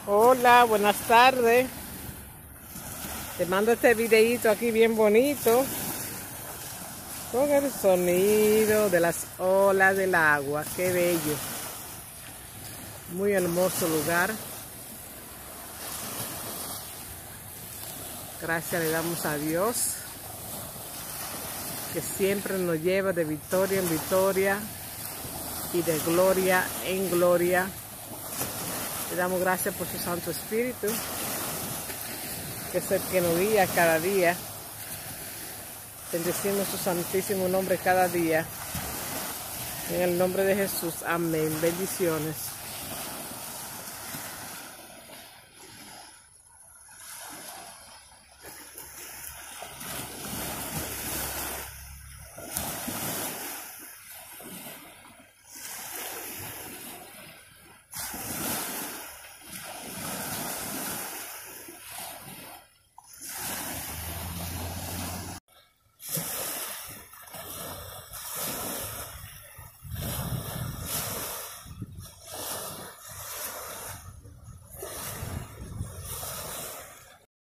Hola, buenas tardes. Te mando este videito aquí bien bonito con el sonido de las olas del agua. Qué bello. Muy hermoso lugar. Gracias le damos a Dios que siempre nos lleva de victoria en victoria y de gloria en gloria. Le damos gracias por su Santo Espíritu, que es el que nos guía cada día. Bendecimos su santísimo nombre cada día. En el nombre de Jesús. Amén. Bendiciones.